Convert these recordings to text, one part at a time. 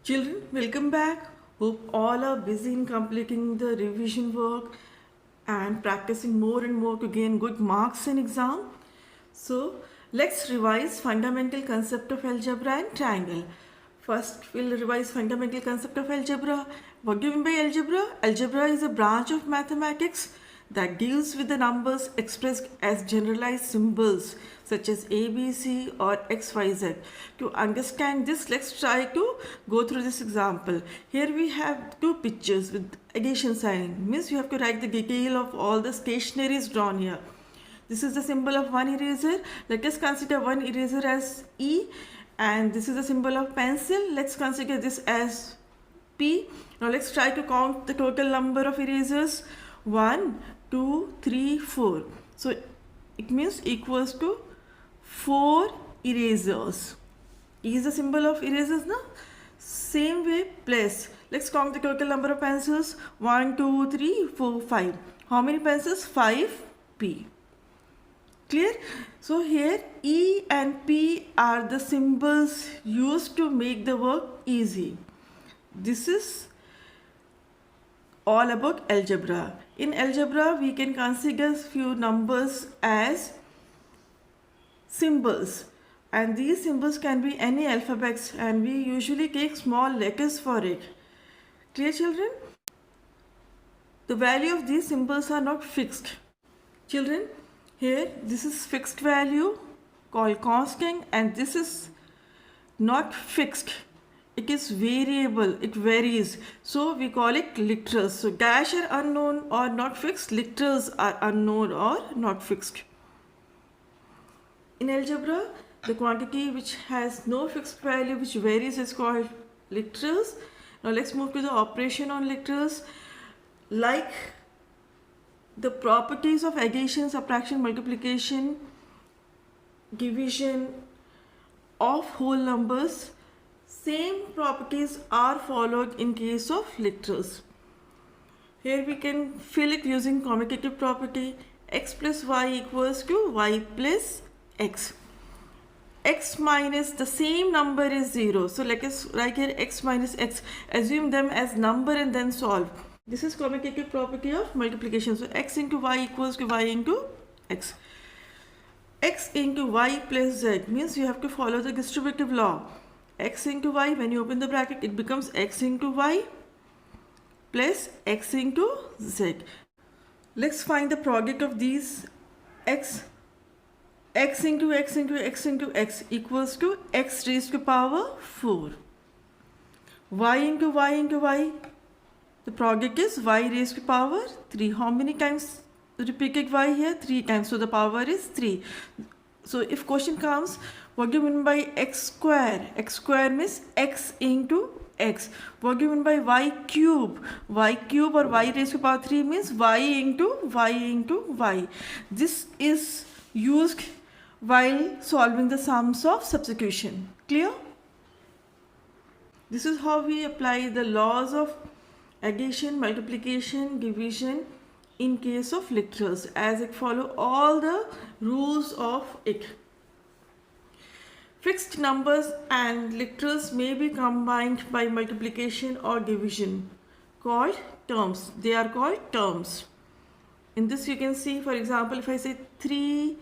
Children, welcome back. Hope all are busy in completing the revision work and practicing more and more to gain good marks in exam. So, let's revise fundamental concept of algebra and triangle. First, we'll revise fundamental concept of algebra. What do you mean by algebra? Algebra is a branch of mathematics that deals with the numbers expressed as generalized symbols such as A, B, C or X, Y, Z. To understand this, let's try to go through this example. Here we have two pictures with addition sign. Means you have to write the detail of all the stationaries drawn here. This is the symbol of one eraser. Let us consider one eraser as E, and this is the symbol of pencil. Let's consider this as P. Now let's try to count the total number of erasers. 1, 2, 3, 4. So it means equals to 4 erasers. E is the symbol of erasers now. Same way, plus let's count the total number of pencils. 1, 2, 3, 4, 5. How many pencils? 5 P. Clear? So here E and P are the symbols used to make the work easy. This is all about algebra. In algebra, we can consider few numbers as symbols, and these symbols can be any alphabets, and we usually take small letters for it. Clear, children? The value of these symbols are not fixed. Children, here this is fixed value called constant, and this is not fixed. It is variable, it varies. So we call it literals. So dash are unknown or not fixed, literals are unknown or not fixed. In algebra, the quantity which has no fixed value, which varies, is called literals. Now let's move to the operation on literals. Like the properties of addition, subtraction, multiplication, division of whole numbers, same properties are followed in case of literals. Here we can fill it using commutative property. X plus y equals to y plus x. X minus the same number is 0. So let us write here x minus x. Assume them as number and then solve. This is commutative property of multiplication. So x into y equals to y into x. X into y plus z means you have to follow the distributive law. X into y, when you open the bracket, it becomes x into y plus x into z. Let's find the product of these x. X into x into x into x equals to x raised to power 4. Y into y into y, the product is y raised to power 3. How many times repeated y here? 3 times. So the power is 3. So if question comes, what do you mean by x square? X square means x into x. What do you mean by y cube? Y cube or y raised to power 3 means y into y into y. This is used while solving the sums of substitution. Clear? This is how we apply the laws of addition, multiplication, division in case of literals, as it follow all the rules of it. Fixed numbers and literals may be combined by multiplication or division, called terms. They are called terms. In this you can see, for example, if I say 3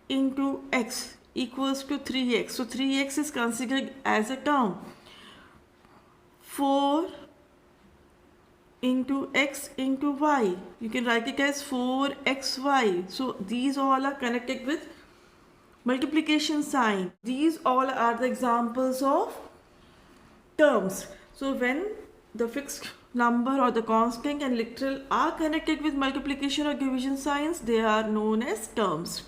into x equals to 3x. So 3x is considered as a term. 4 into x into y, you can write it as 4xy. So these all are connected with multiplication sign. These all are the examples of terms. So when the fixed number or the constant and literal are connected with multiplication or division signs, they are known as terms.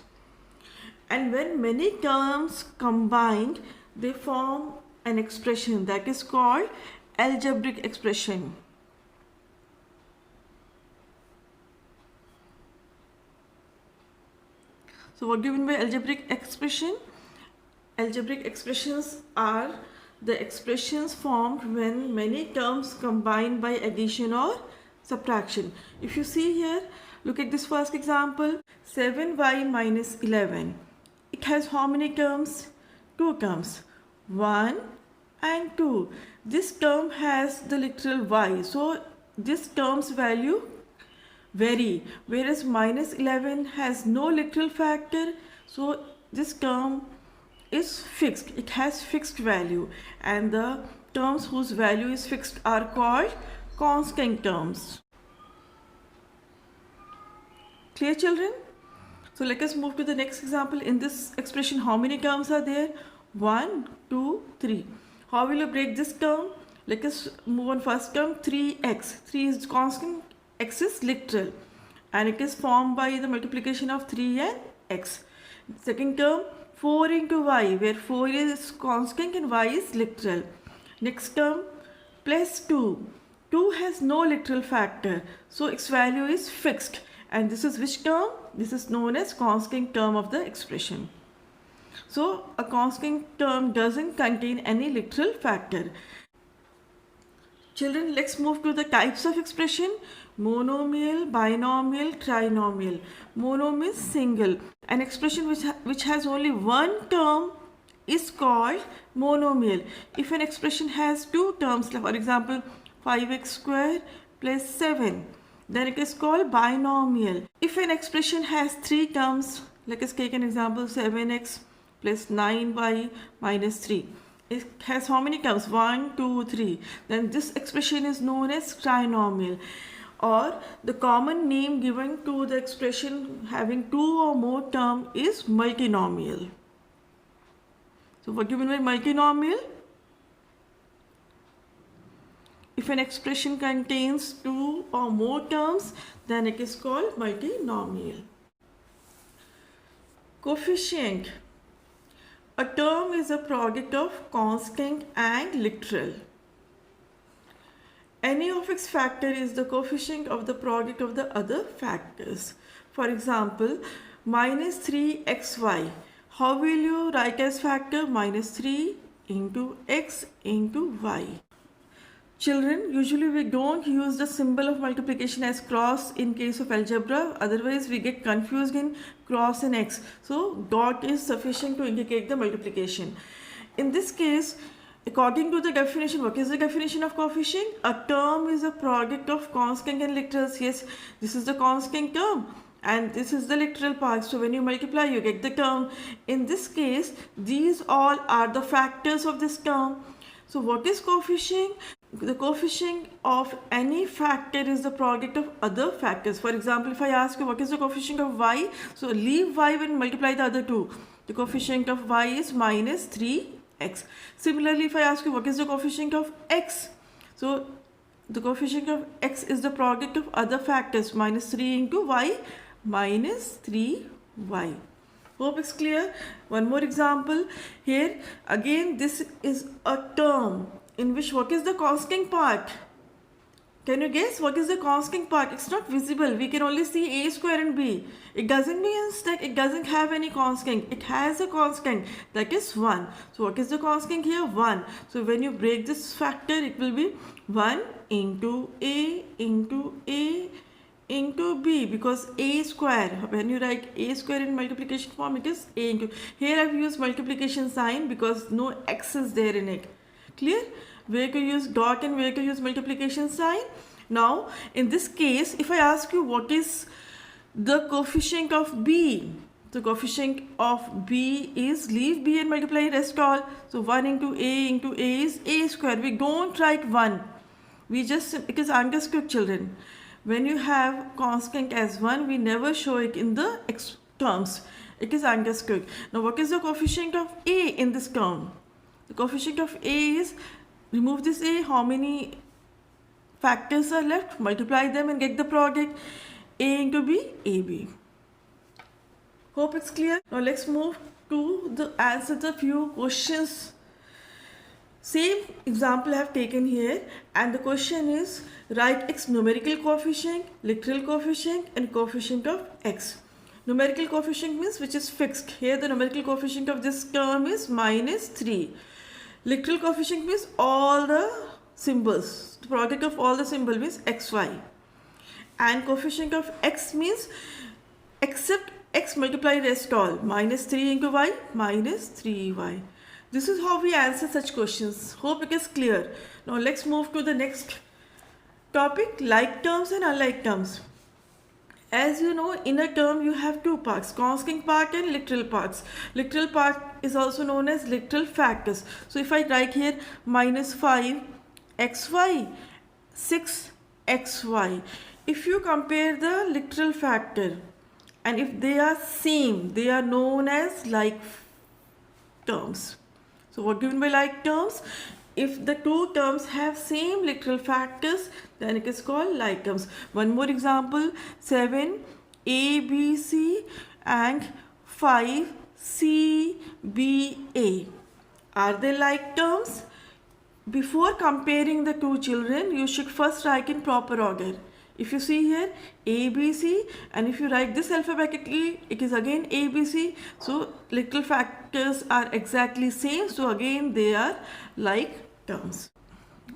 And when many terms combined, they form an expression that is called algebraic expression. So what do you mean by algebraic expression? Algebraic expressions are the expressions formed when many terms combined by addition or subtraction. If you see here, look at this first example, 7y minus 11. It has how many terms? 2 terms, 1 and 2. this term has the literal y, so this term's value vary, whereas minus 11 has no literal factor, so this term is fixed, it has fixed value, and the terms whose value is fixed are called constant terms. Clear, children? So let us move to the next example. In this expression, how many terms are there? 1, 2, 3. How will you break this term? Let us move on. First term, 3x. 3 is constant, x is literal, and it is formed by the multiplication of 3 and x. Second term, 4 into y, where 4 is constant and y is literal. Next term, plus 2. 2 has no literal factor, so its value is fixed. And this is which term? This is known as constant term of the expression. So a constant term doesn't contain any literal factor. Children, let's move to the types of expression. Monomial, binomial, trinomial. Mono means single. An expression which has only one term is called monomial. If an expression has two terms, like for example 5x square plus 7, then it is called binomial. If an expression has three terms, let us take an example 7x plus 9y minus 3. It has how many terms? 1, 2, 3. Then this expression is known as trinomial, or the common name given to the expression having two or more terms is multinomial. So what do you mean by multinomial? If an expression contains two or more terms, then it is called multinomial. Coefficient. A term is a product of constant and literal. Any of its factor is the coefficient of the product of the other factors. For example, minus 3xy. How will you write as factor? Minus 3 into x into y. Children, usually we don't use the symbol of multiplication as cross in case of algebra. Otherwise, we get confused in cross and x. So, dot is sufficient to indicate the multiplication. In this case, according to the definition, what is the definition of coefficient? A term is a product of constant and literals. Yes, this is the constant term and this is the literal part. So, when you multiply, you get the term. In this case, these all are the factors of this term. So, what is coefficient? The coefficient of any factor is the product of other factors. For example, if I ask you what is the coefficient of y, so leave y and multiply the other two. The coefficient of y is minus 3x. Similarly, if I ask you what is the coefficient of x, so the coefficient of x is the product of other factors, minus 3 into y minus 3y. Hope it's clear. One more example here. Again, this is a term in which what is the constant part? Can you guess what is the constant part? It's not visible. We can only see a square and b. It doesn't mean that it doesn't have any constant. It has a constant, that is 1. So what is the constant here? 1. So when you break this factor, it will be 1 into a into a into b, because a square, when you write a square in multiplication form, it is a into. Here I have used multiplication sign because no x is there in it. Clear? Where to use dot and where to use multiplication sign. Now, in this case, if I ask you what is the coefficient of b, the coefficient of b is, leave b and multiply rest all. So 1 into a is a square. We don't write 1. We just, it is understood, children. When you have constant as 1, we never show it in the terms. It is understood. Now, what is the coefficient of a in this term? The coefficient of a is, remove this a, how many factors are left? Multiply them and get the product. A into b, ab. Hope it's clear. Now let's move to the answer to a few questions. Same example I have taken here, and the question is, write x numerical coefficient, literal coefficient and coefficient of x. Numerical coefficient means which is fixed. Here the numerical coefficient of this term is minus 3. Literal coefficient means all the symbols. The product of all the symbols means xy. And coefficient of x means except x multiply rest all. Minus 3 into y minus 3y. This is how we answer such questions. Hope it is clear. Now let's move to the next topic, like terms and unlike terms. As you know, in a term you have two parts, constant part and literal parts. Literal part is also known as literal factors. So if I write here minus 5 xy, 6 xy, if you compare the literal factor and if they are same, they are known as like terms. So what do you mean by like terms? If the two terms have same literal factors, then it is called like terms. One more example, 7 ABC and 5 CBA. Are they like terms? Before comparing the two children, you should first write in proper order. If you see here ABC, and if you write this alphabetically, it is again ABC. So literal factors are exactly same. So again they are like terms.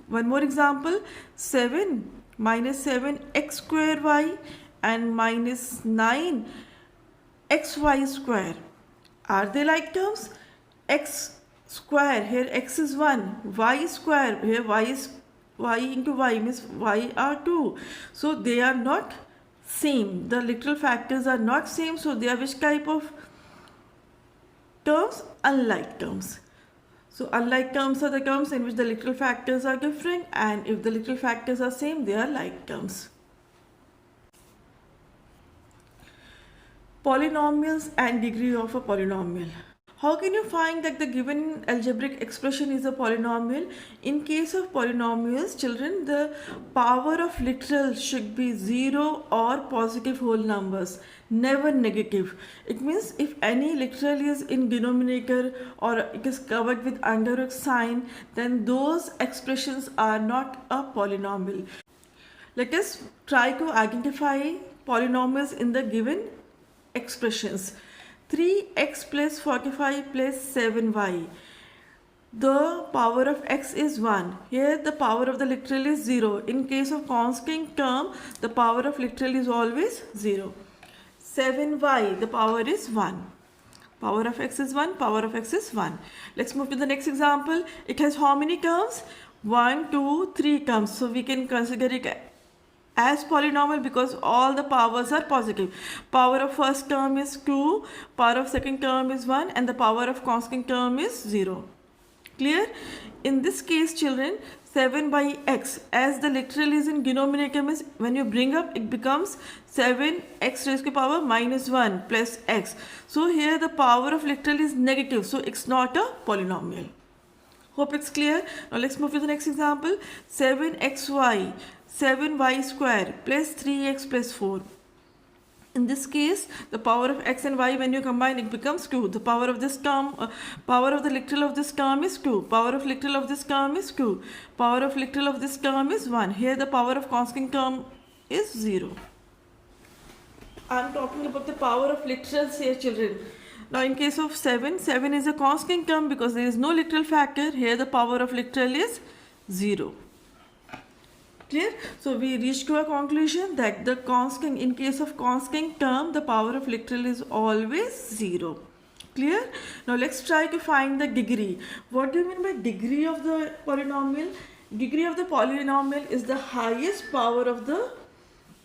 One more example, 7 minus 7 x square y and minus 9 xy square. Are they like terms? X square, here x is 1, y square, here y is y into y means y are 2. So they are not same. The literal factors are not same. So they are which type of terms? Unlike terms. So unlike terms are the terms in which the literal factors are different, and if the literal factors are same, they are like terms. Polynomials and degree of a polynomial. How can you find that the given algebraic expression is a polynomial? In case of polynomials, children, the power of literal should be 0 or positive whole numbers, never negative. It means if any literal is in denominator or it is covered with under root sign, then those expressions are not a polynomial. Let us try to identify polynomials in the given expressions. 3x plus 45 plus 7y. The power of x is 1. Here the power of the literal is 0. In case of constant term, the power of literal is always 0. 7y, the power is 1. Power of x is 1, power of x is 1. Let's move to the next example. It has how many terms? 1, 2, 3 terms. So we can consider it as polynomial because all the powers are positive. Power of first term is 2, power of second term is 1, and the power of constant term is 0. Clear? In this case, children, 7 by x, as the literal is in denominator, means when you bring up, it becomes 7x raised to power minus 1 plus x. So here the power of literal is negative, so it's not a polynomial. Hope it's clear. Now let's move to the next example. 7xy, 7y square plus 3x plus 4. In this case, the power of x and y, when you combine, it becomes 2. The power of this term, power of the literal of this term is 2. Power of literal of this term is 2. Power of literal of this term is 1. Here the power of constant term is 0. I am talking about the power of literals here, children. Now in case of 7, 7 is a constant term because there is no literal factor. Here the power of literal is 0. Clear? So we reach to a conclusion that the constant, in case of constant term, the power of literal is always 0. Clear? Now let's try to find the degree. What do you mean by degree of the polynomial? Degree of the polynomial is the highest power of the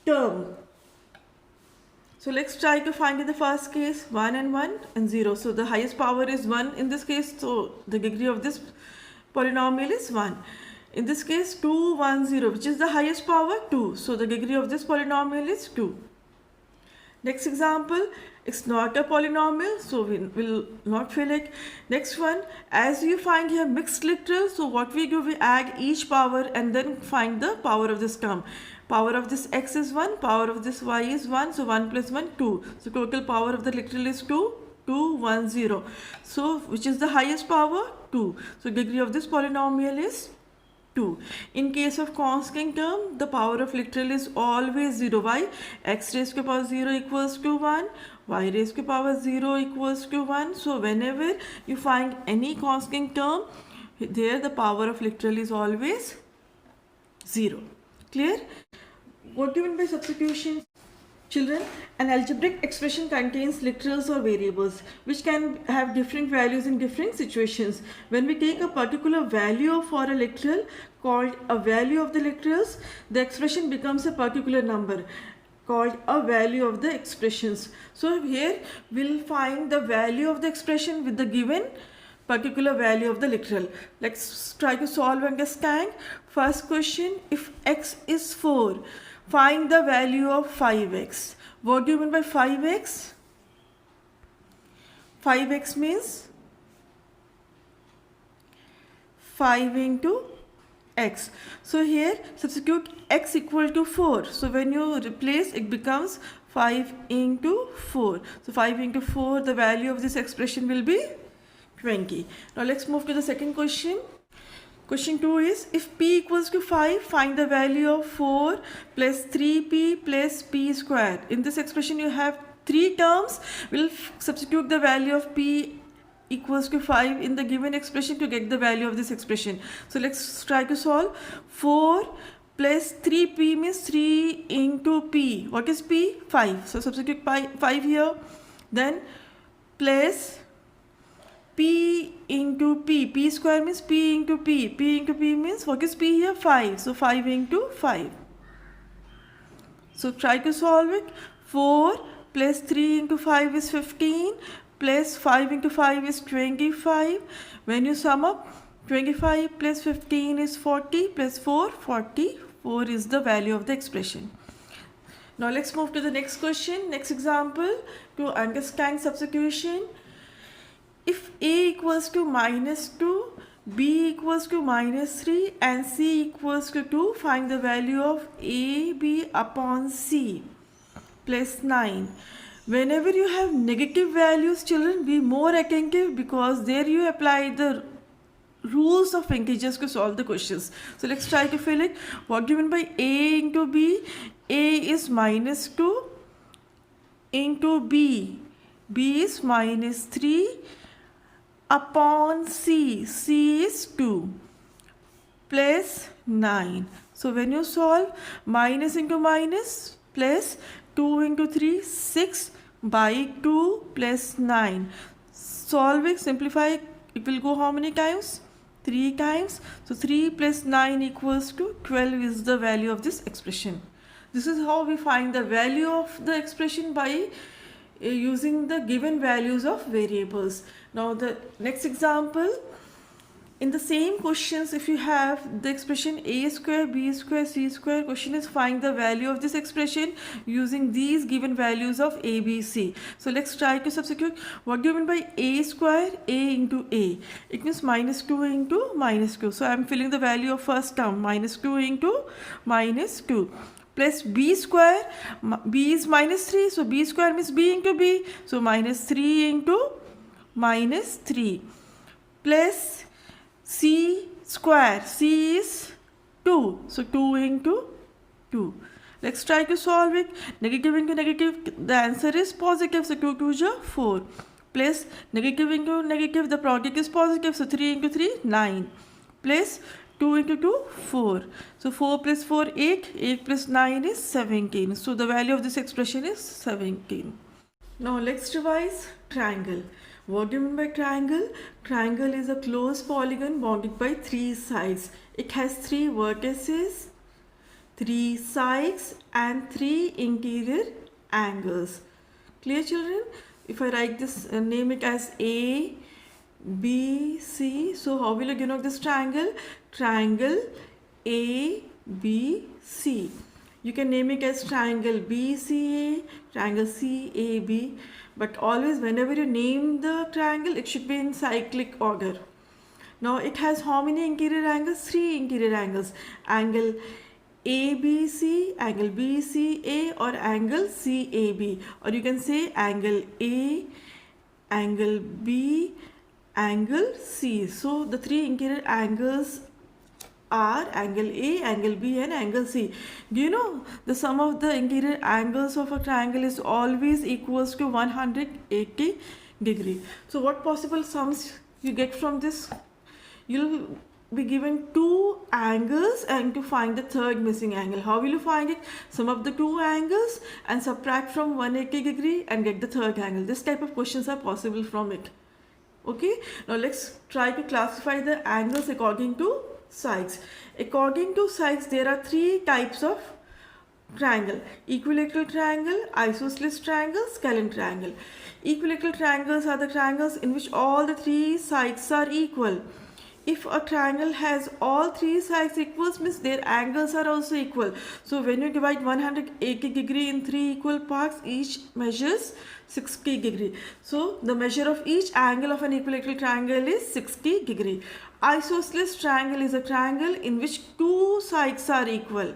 term. So let's try to find in the first case 1 and 1 and 0. So the highest power is 1 in this case. So the degree of this polynomial is 1. In this case 2, 1, 0, which is the highest power? 2. So the degree of this polynomial is 2. Next example, it's not a polynomial, so we will not fill it. Next one, as you find here mixed literal, so what we do, we add each power and then find the power of this term. Power of this x is 1, power of this y is 1, so 1 plus 1, 2. So total power of the literal is 2, 2, 1, 0. So which is the highest power? 2. So degree of this polynomial is 2. In case of constant term, the power of literal is always 0. Why? X raised to power 0 equals to 1, y raised to power 0 equals to 1. So whenever you find any constant term, there the power of literal is always 0. Clear? What do you mean by substitution? Children, an algebraic expression contains literals or variables which can have different values in different situations. When we take a particular value for a literal called a value of the literals, the expression becomes a particular number called a value of the expressions. So here we'll find the value of the expression with the given particular value of the literal. Let's try to solve and understand. First question, if x is 4, find the value of 5x. What do you mean by 5x? 5x means 5 into x. So here substitute x equal to 4. So when you replace, it becomes 5 into 4. So 5 into 4, the value of this expression will be 20. Now let's move to the second question. Question 2 is, if p equals to 5, find the value of 4 plus 3p plus p squared. In this expression you have 3 terms. We'll substitute the value of p equals to 5 in the given expression to get the value of this expression. So let's try to solve. 4 plus 3p means 3 into p. What is p? 5. So substitute 5 here. Then plus p into p. P square means p into p. P into p means, what is p here? 5. So 5 into 5. So try to solve it. 4 plus 3 into 5 is 15. Plus 5 into 5 is 25. When you sum up, 25 plus 15 is 40. Plus 4, 40. 4 is the value of the expression. Now let's move to the next question. Next example, to understand substitution. If a equals to minus 2, b equals to minus 3 and c equals to 2, find the value of a, b upon c plus 9. Whenever you have negative values, children, be more attentive because there you apply the rules of integers to solve the questions. So let's try to fill it. What do you mean by a into b? A is minus 2 into b. B is minus 3 upon c. C is 2 plus 9. So when you solve, minus into minus plus 2 into 3, 6 by 2 plus 9. Solve it, simplify, it will go how many times? 3 times. So 3 plus 9 equals to 12 is the value of this expression. This is how we find the value of the expression by using the given values of variables. Now the next example, in the same questions, if you have the expression a square, b square, c square, question is find the value of this expression using these given values of a, b, c. So let's try to substitute. What do you mean by a square? A into a. It means minus 2 into minus 2. So I am filling the value of first term, minus 2 into minus 2. Plus b square, b is minus 3, so b square means b into b, so minus 3 into minus 3. Plus c square, c is 2, so 2 into 2. Let's try to solve it. Negative into negative, the answer is positive, so 2 2 is 4. Plus negative into negative, the product is positive, so 3 into 3, 9. Plus 2 into 2, 4. So 4 plus 4, 8. 8 plus 9 is 17. So the value of this expression is 17. Now let's revise triangle. What do you mean by triangle? Triangle is a closed polygon bounded by 3 sides. It has 3 vertices, 3 sides and 3 interior angles. Clear, children? If I write this, name it as A, B, C. So how will you denote this triangle? Triangle A, B, C. You can name it as triangle BCA, triangle CAB. But always whenever you name the triangle, it should be in cyclic order. Now it has how many interior angles? 3 interior angles. Angle ABC, angle BCA or angle CAB. Or you can say angle A, angle B, angle C. So the 3 interior angles are angle A, angle B and angle C. Do you know the sum of the interior angles of a triangle is always equals to 180 degree. So what possible sums you get from this? You'll be given two angles and to find the third missing angle. How will you find it? Sum up the two angles and subtract from 180 degree and get the third angle. This type of questions are possible from it. Okay, now let's try to classify the angles according to sides. According to sides, there are three types of triangle: equilateral triangle, isosceles triangle, scalene triangle. Equilateral triangles are the triangles in which all the three sides are equal. If a triangle has all three sides equals, means their angles are also equal. So when you divide 180 degree in three equal parts, each measures 60 degree. So the measure of each angle of an equilateral triangle is 60 degree. Isosceles triangle is a triangle in which two sides are equal.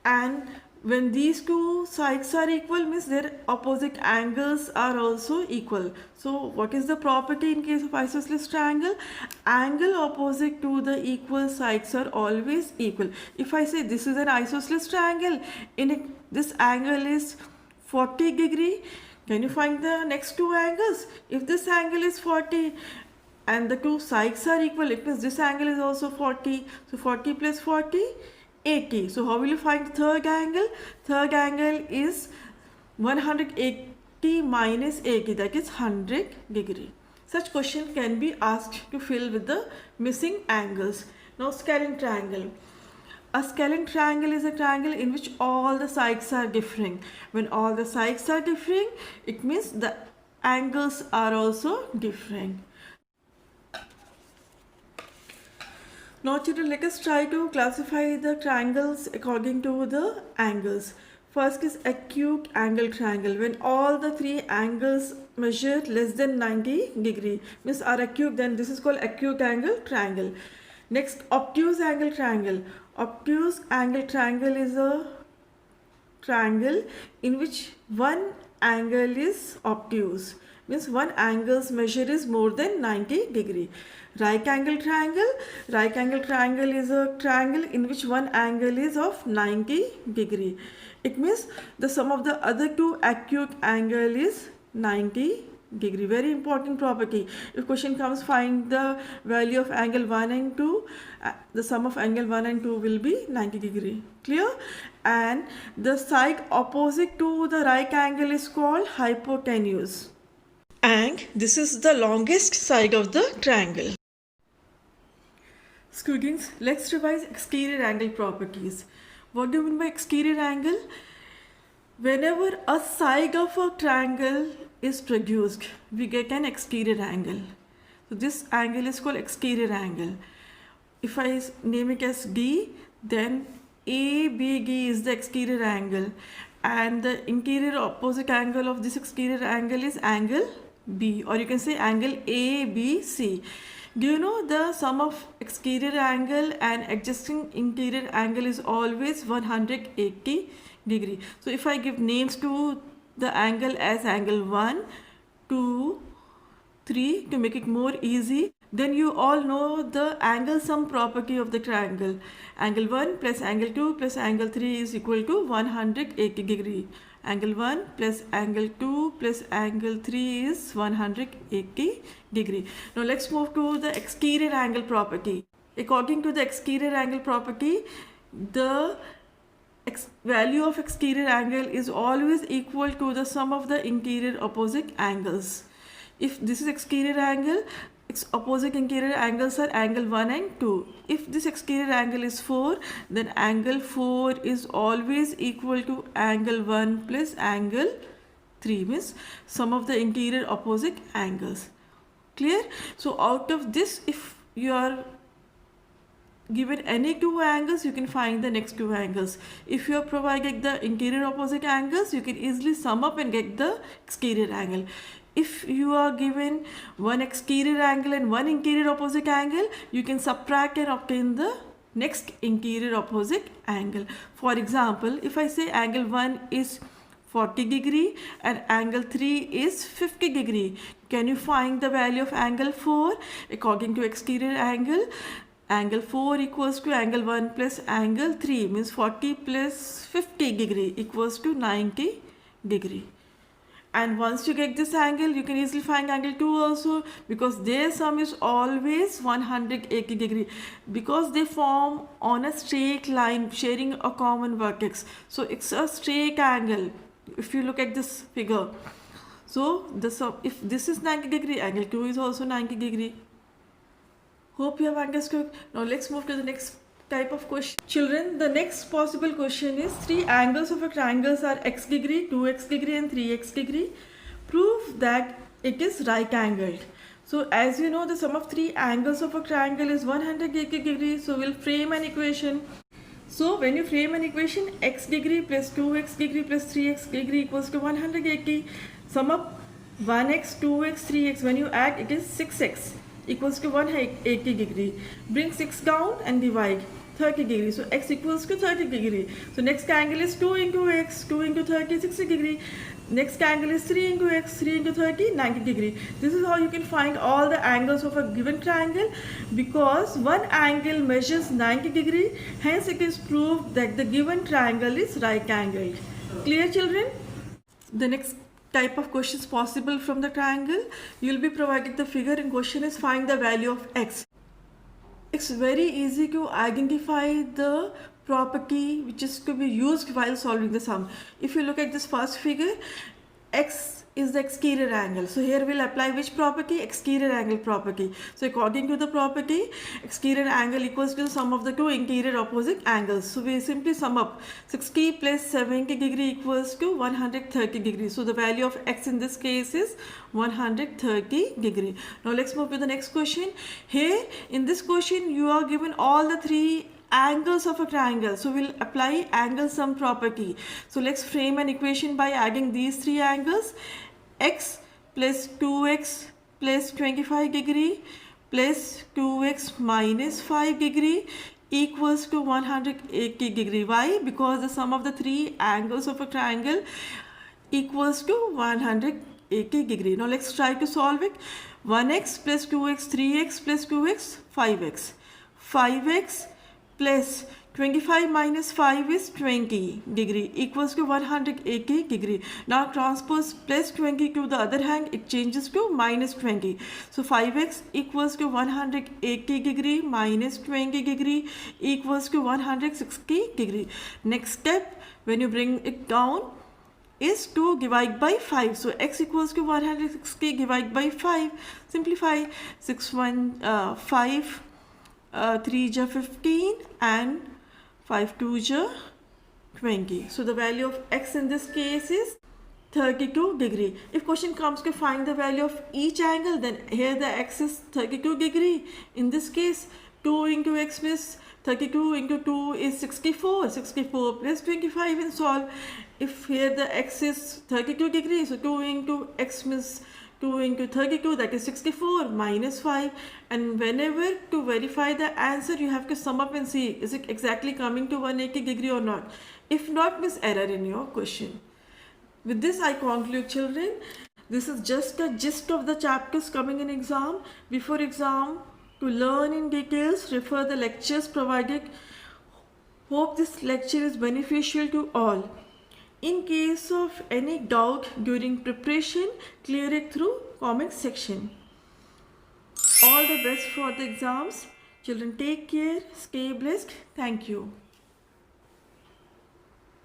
And when these two sides are equal, means their opposite angles are also equal. So what is the property in case of isosceles triangle? Angle opposite to the equal sides are always equal. If I say this is an isosceles triangle, this angle is 40 degree, can you find the next two angles? If this angle is 40 and the two sides are equal, it means this angle is also 40. So 40 plus 40, 80. So how will you find the third angle? Third angle is 180 minus 80, that is 100 degree. Such question can be asked to fill with the missing angles. Now scalene triangle. A scalene triangle is a triangle in which all the sides are differing. When all the sides are differing, it means the angles are also differing. Now children, let us try to classify the triangles according to the angles. First is acute angle triangle. When all the three angles measure less than 90 degree, means are acute, then this is called acute angle triangle. Next, obtuse angle triangle. Obtuse angle triangle is a triangle in which one angle is obtuse, means one angle's measure is more than 90 degree. Right angle triangle. Right angle triangle is a triangle in which one angle is of 90 degree. It means the sum of the other two acute angle is 90 degree. Very important property. If question comes, find the value of angle 1 and 2, the sum of angle 1 and 2 will be 90 degree. Clear? And the side opposite to the right angle is called hypotenuse. And this is the longest side of the triangle. Students, let's revise exterior angle properties. What do you mean by exterior angle? Whenever a side of a triangle is produced, we get an exterior angle. So this angle is called exterior angle. If I name it as D, then ABD is the exterior angle, and the interior opposite angle of this exterior angle is angle B, or you can say angle ABC. Do you know the sum of exterior angle and adjacent interior angle is always 180 degree. So if I give names to the angle as angle 1, 2, 3 to make it more easy, then you all know the angle sum property of the triangle. Angle 1 plus angle 2 plus angle 3 is equal to 180 degree. Angle 1 plus angle 2 plus angle 3 is 180 degree. Now let's move to the exterior angle property. According to the exterior angle property, the value of exterior angle is always equal to the sum of the interior opposite angles. If this is exterior angle, its opposite interior angles are angle 1 and 2. If this exterior angle is 4, then angle 4 is always equal to angle 1 plus angle 3, means sum of the interior opposite angles. Clear? So out of this, if you are given any two angles, you can find the next two angles. If you are provided the interior opposite angles, you can easily sum up and get the exterior angle. If you are given one exterior angle and one interior opposite angle, you can subtract and obtain the next interior opposite angle. For example, if I say angle 1 is 40 degree and angle 3 is 50 degree, can you find the value of angle 4? According to exterior angle, angle 4 equals to angle 1 plus angle 3, means 40 plus 50 degree equals to 90 degree. And once you get this angle, you can easily find angle 2 also, because their sum is always 180 degree, because they form on a straight line sharing a common vertex. So it's a straight angle if you look at this figure. So the sum, if this is 90 degree, angle 2 is also 90 degree. Hope you have understood. Now let's move to the next type of question. Children, the next possible question is, three angles of a triangle are x degree, 2x degree and 3x degree. Prove that it is right angled. So as you know, the sum of three angles of a triangle is 180 degrees. So we'll frame an equation. So when you frame an equation, x degree plus 2x degree plus 3x degree equals to 180. Sum up 1x, 2x, 3x. When you add, it is 6x equals to 180 degree. Bring 6 down and divide 30 degree. So x equals to 30 degree. So next angle is 2 into x, 2 into 30, 60 degree. Next angle is 3 into x, 3 into 30, 90 degree. This is how you can find all the angles of a given triangle, because one angle measures 90 degree. Hence it is proved that the given triangle is right angled. Clear, children? The next type of questions possible from the triangle, you will be provided the figure, and question is find the value of x. It's very easy to identify the property which is to be used while solving the sum. If you look at this first figure, x is the exterior angle. So here we'll apply which property? Exterior angle property. So according to the property, exterior angle equals to the sum of the two interior opposite angles. So we simply sum up 60 plus 70 degree equals to 130 degree. So the value of x in this case is 130 degree. Now let's move to the next question. Here in this question, you are given all the three angles of a triangle. So we'll apply angle sum property. So let's frame an equation by adding these three angles. X plus 2x plus 25 degree plus 2x minus 5 degree equals to 180 degree. Why? Because the sum of the three angles of a triangle equals to 180 degree. Now let's try to solve it. 1x plus 2x, 3x plus 2x, 5x. 5x plus 25 minus 5 is 20 degree equals to 180 degree. Now transpose plus 20 to the other hand, it changes to minus 20. So 5x equals to 180 degree minus 20 degree equals to 160 degree. Next step, when you bring it down, is to divide by 5. So x equals to 160 divided by 5. Simplify. 5 3 ja 15 and 5 2 ja 20. So the value of x in this case is 32 degree. If question comes to find the value of each angle, then here the x is 32 degree. In this case, 2 into x means 32 into 2 is 64. 64 plus 25 and solve. If here the x is 32 degrees, so 2 into x means 2 into 32, that is 64 minus 5. And whenever to verify the answer, you have to sum up and see, is it exactly coming to 180 degree or not? If not, miss error in your question. With this, I conclude, children. This is just a gist of the chapters coming in exam. Before exam, to learn in details, refer the lectures provided. Hope this lecture is beneficial to all. In case of any doubt during preparation, clear it through comment section. All the best for the exams. Children, take care. Stay blessed. Thank you.